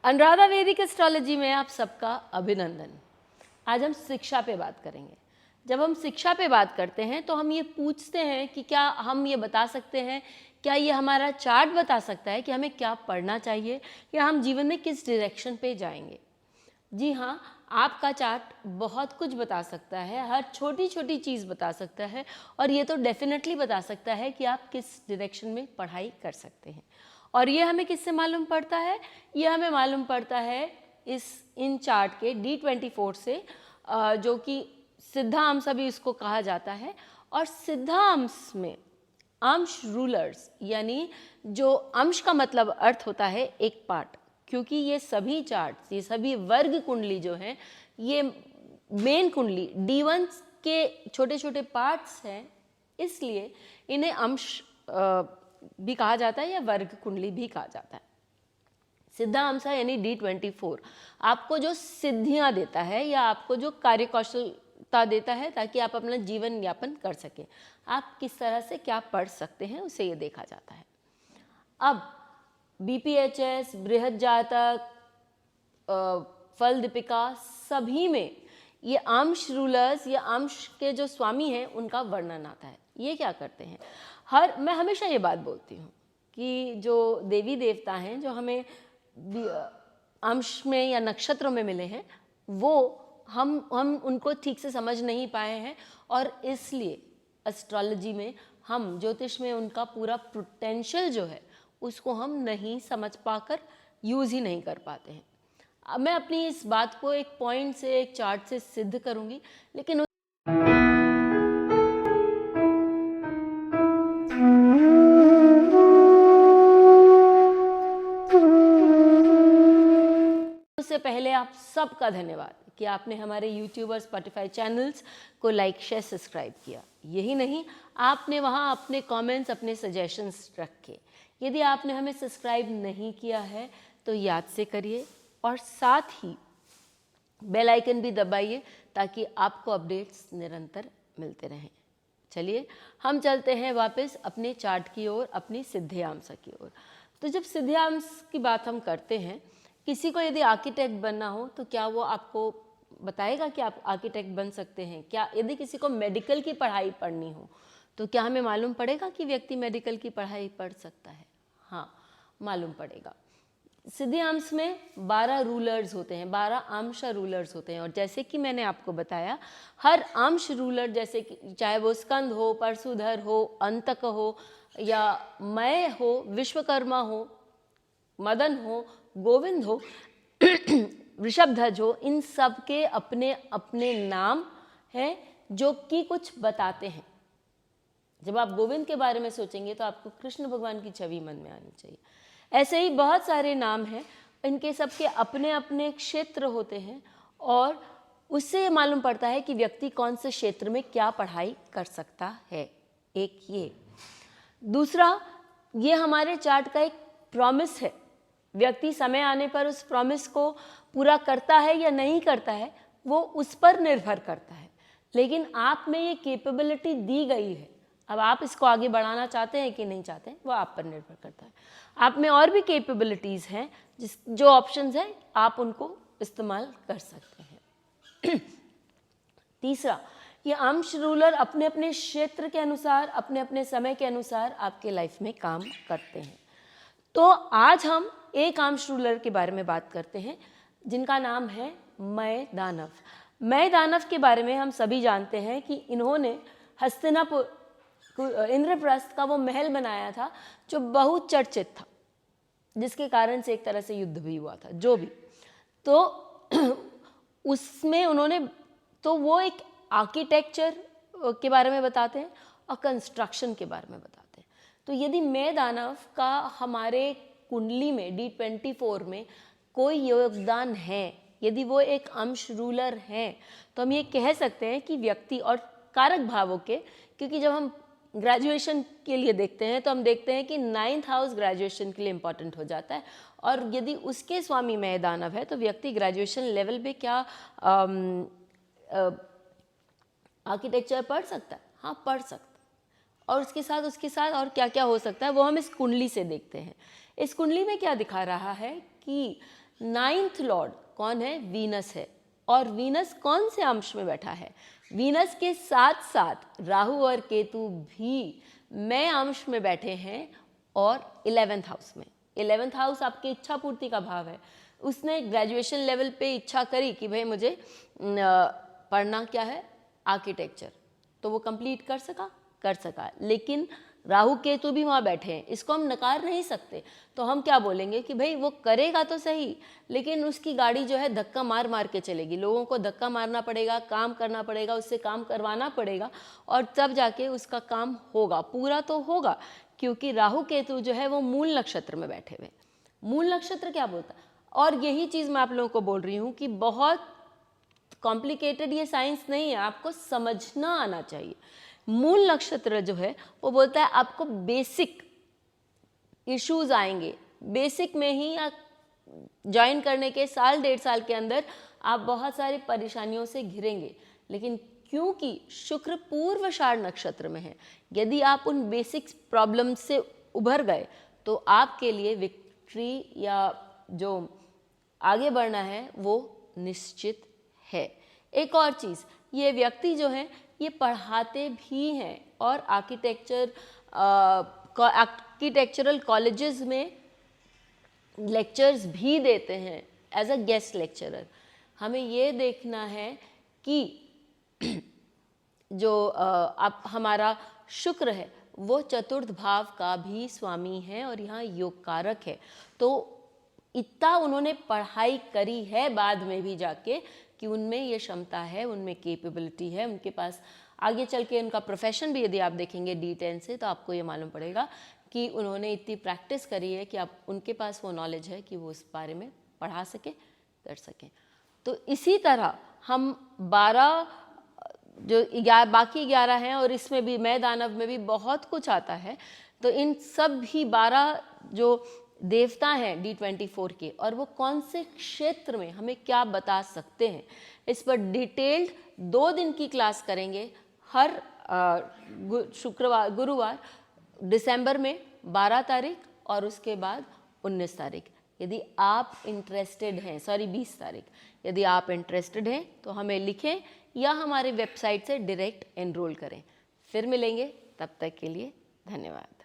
अनुराधा वैदिक एस्ट्रोलॉजी में आप सबका अभिनंदन। आज हम शिक्षा पे बात करेंगे। जब हम शिक्षा पे बात करते हैं तो हम ये पूछते हैं कि क्या हम ये बता सकते हैं, क्या ये हमारा चार्ट बता सकता है कि हमें क्या पढ़ना चाहिए या हम जीवन में किस डायरेक्शन पे जाएंगे। जी हाँ, आपका चार्ट बहुत कुछ बता सकता है, हर छोटी छोटी चीज़ बता सकता है और ये तो डेफिनेटली बता सकता है कि आप किस डायरेक्शन में पढ़ाई कर सकते हैं। और ये हमें किससे मालूम पड़ता है? ये हमें मालूम पड़ता है इन चार्ट के D24 से, जो कि सिद्धांश अभी इसको कहा जाता है। और सिद्धांश में अंश रूलर्स, यानी जो अंश का मतलब अर्थ होता है एक पार्ट, क्योंकि ये सभी चार्ट्स, ये सभी वर्ग कुंडली जो हैं, ये मेन कुंडली D1 के छोटे छोटे पार्ट्स हैं, इसलिए इन्हें अंश भी कहा जाता है या वर्ग कुंडली भी कहा जाता है। सिद्धांश यानी D24 आपको जो सिद्धियां देता है या आपको जो कार्यकौशलता देता है ताकि आप अपना जीवन यापन कर सकें, आप किस तरह से क्या पढ़ सकते हैं उसे ये देखा जाता है। अब BPHS, बृहद जातक, फल दीपिका, सभी में ये अंश रूलर्स या अंश के जो स्वामी हैं उनका वर्णन आता है। ये क्या करते हैं? मैं हमेशा ये बात बोलती हूँ कि जो देवी देवता हैं जो हमें अंश में या नक्षत्रों में मिले हैं, वो हम उनको ठीक से समझ नहीं पाए हैं और इसलिए एस्ट्रोलॉजी में, हम ज्योतिष में उनका पूरा पोटेंशियल जो है उसको हम नहीं समझ पाकर यूज़ ही नहीं कर पाते हैं। अब मैं अपनी इस बात को एक पॉइंट से, एक चार्ट से सिद्ध करूँगी, लेकिन उससे पहले आप सबका धन्यवाद कि आपने हमारे यूट्यूब और स्पॉटिफाई चैनल्स को लाइक, शेयर, सब्सक्राइब किया। यही नहीं, आपने वहाँ अपने कमेंट्स, अपने सजेशंस रखे। यदि आपने हमें सब्सक्राइब नहीं किया है तो याद से करिए और साथ ही बेल आइकन भी दबाइए ताकि आपको अपडेट्स निरंतर मिलते रहें। चलिए हम चलते हैं वापस अपने चार्ट की ओर, अपनी सिद्धांश की ओर। तो जब सिद्धांश की बात हम करते हैं, किसी को यदि आर्किटेक्ट बनना हो तो क्या वो आपको बताएगा कि आप आर्किटेक्ट बन सकते हैं? क्या यदि किसी को मेडिकल की पढ़ाई पढ़नी हो तो क्या हमें मालूम पड़ेगा कि व्यक्ति मेडिकल की पढ़ाई पढ़ सकता है? हाँ, मालूम पड़ेगा। सिद्धांश में 12 रूलर्स होते हैं, 12 अंश रूलर्स होते हैं और जैसे कि मैंने आपको बताया, हर अंश रूलर, जैसे कि चाहे वो स्कंद हो, परशुधर हो, अंतक हो या मय हो, विश्वकर्मा हो, मदन हो, गोविंद हो, वृषभध्वज हो, इन सब के अपने अपने नाम हैं जो कि कुछ बताते हैं। जब आप गोविंद के बारे में सोचेंगे तो आपको कृष्ण भगवान की छवि मन में आनी चाहिए। ऐसे ही बहुत सारे नाम हैं, इनके सबके अपने अपने क्षेत्र होते हैं और उससे ये मालूम पड़ता है कि व्यक्ति कौन से क्षेत्र में क्या पढ़ाई कर सकता है। एक ये। दूसरा, ये हमारे चार्ट का एक प्रॉमिस है। व्यक्ति समय आने पर उस प्रॉमिस को पूरा करता है या नहीं करता है, वो उस पर निर्भर करता है, लेकिन आप में ये कैपेबिलिटी दी गई है। अब आप इसको आगे बढ़ाना चाहते हैं कि नहीं चाहते हैं, वो आप पर निर्भर करता है। आप में और भी कैपेबिलिटीज़ हैं, जो ऑप्शंस हैं आप उनको इस्तेमाल कर सकते हैं। तीसरा, ये अंश रूलर अपने अपने क्षेत्र के अनुसार, अपने अपने समय के अनुसार आपके लाइफ में काम करते हैं। तो आज हम एक अंश रूलर के बारे में बात करते हैं जिनका नाम है मय दानव। मय दानव के बारे में हम सभी जानते हैं कि इन्होंने हस्तिनापुर, इंद्रप्रस्थ का वो महल बनाया था जो बहुत चर्चित था, जिसके कारण से एक तरह से युद्ध भी हुआ था। जो भी तो उसमें उन्होंने, तो वो एक आर्किटेक्चर के बारे में बताते हैं और कंस्ट्रक्शन के बारे में बताते हैं। तो यदि मय दानव का हमारे कुंडली में D24 में कोई योगदान है, यदि वो एक अंश रूलर हैं, तो हम ये कह सकते हैं कि व्यक्ति और कारक भावों के, क्योंकि जब हम ग्रेजुएशन के लिए देखते हैं तो हम देखते हैं कि 9th हाउस ग्रेजुएशन के लिए इम्पॉर्टेंट हो जाता है और यदि उसके स्वामी मय दानव है तो व्यक्ति ग्रेजुएशन लेवल पे क्या आर्किटेक्चर पढ़ सकता है? हाँ, पढ़ सकता है। और उसके साथ और क्या क्या हो सकता है वो हम इस कुंडली से देखते हैं। इस कुंडली में क्या दिखा रहा है कि नाइन्थ लॉर्ड कौन है? वीनस है। और वीनस कौन से अंश में बैठा है? वीनस के साथ साथ राहु और केतु भी मैं अंश में बैठे हैं और 11th हाउस में। 11th हाउस आपकी इच्छा पूर्ति का भाव है। उसने ग्रेजुएशन लेवल पे इच्छा करी कि भाई मुझे पढ़ना क्या है? आर्किटेक्चर। तो वो कंप्लीट कर सका, लेकिन राहु केतु भी वहाँ बैठे हैं, इसको हम नकार नहीं सकते। तो हम क्या बोलेंगे कि भाई वो करेगा तो सही, लेकिन उसकी गाड़ी जो है धक्का मार मार के चलेगी। लोगों को धक्का मारना पड़ेगा, काम करना पड़ेगा, उससे काम करवाना पड़ेगा, और तब जाके उसका काम होगा, पूरा तो होगा। क्योंकि राहु केतु जो है वो मूल नक्षत्र में बैठे हुए। मूल नक्षत्र क्या बोलता है? और यही चीज़ मैं आप लोगों को बोल रही हूँ कि बहुत कॉम्प्लिकेटेड ये साइंस नहीं है, आपको समझना आना चाहिए। मूल नक्षत्र जो है वो बोलता है आपको बेसिक इश्यूज आएंगे, बेसिक में ही या ज्वाइन करने के साल 1.5 साल के अंदर आप बहुत सारी परेशानियों से घिरेंगे। लेकिन क्योंकि शुक्र पूर्वाषाढ़ नक्षत्र में है, यदि आप उन बेसिक प्रॉब्लम से उभर गए तो आपके लिए विक्ट्री या जो आगे बढ़ना है वो निश्चित है। एक और चीज़, ये व्यक्ति जो है ये पढ़ाते भी हैं और आर्किटेक्चरल कॉलेजेस में लेक्चर्स भी देते हैं एज अ गेस्ट लेक्चरर। हमें ये देखना है कि जो अब हमारा शुक्र है वो चतुर्थ भाव का भी स्वामी है और यहाँ योग कारक है। तो इतना उन्होंने पढ़ाई करी है बाद में भी जाके कि उनमें ये क्षमता है, उनमें कैपेबिलिटी है, उनके पास आगे चल के उनका प्रोफेशन भी यदि आप देखेंगे D10 से तो आपको ये मालूम पड़ेगा कि उन्होंने इतनी प्रैक्टिस करी है कि आप उनके पास वो नॉलेज है कि वो उस बारे में पढ़ा सके, कर सकें। तो इसी तरह हम 12 जो बाकी 11 हैं और इसमें भी मैं दानव में भी बहुत कुछ आता है, तो इन सब भी 12 जो देवता हैं D24 के और वो कौन से क्षेत्र में हमें क्या बता सकते हैं, इस पर डिटेल्ड 2 दिन की क्लास करेंगे हर गुरुवार दिसंबर में 12 तारीख और उसके बाद 19 तारीख। यदि आप इंटरेस्टेड हैं, 20 तारीख, यदि आप इंटरेस्टेड हैं तो हमें लिखें या हमारे वेबसाइट से डायरेक्ट एनरोल करें। फिर मिलेंगे, तब तक के लिए धन्यवाद।